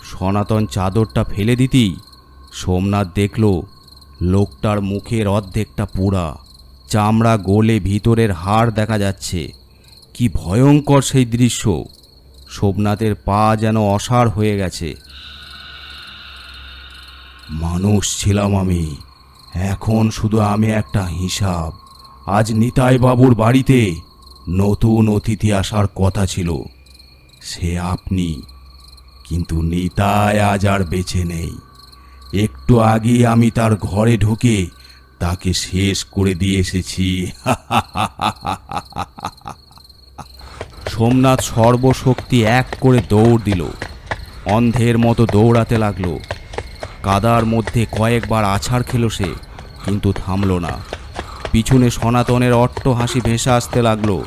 সনাতন চাদরটা ফেলে দিতেই সোমনাথ দেখল লোকটার মুখের অর্ধেকটা পোড়া, চামড়া গলে ভিতরের হাড় দেখা যাচ্ছে। কি ভয়ঙ্কর সেই দৃশ্য! সোমনাথের পা যেন অসাড় হয়ে গেছে। মানুষ ছিলাম আমি, এখন শুধু আমি একটা হিসাব। আজ নিতাই বাবুর বাড়িতে নতুন অতিথি আসার কথা ছিল, সে আপনি। কিন্তু নিতাই আজ আর বেঁচে নেই। একটু আগেই আমি তার ঘরে ঢুকে তাকে শেষ করে দিয়ে এসেছি। সোমনাথ সর্বশক্তি এক করে দৌড় দিল, অন্ধের মতো দৌড়াতে লাগলো। কাদার মধ্যে কয়েকবার আছাড় খেল সে, কিন্তু থামল না। পিছনে সনাতনের অট্ট হাসি ভেসে আসতে লাগলো।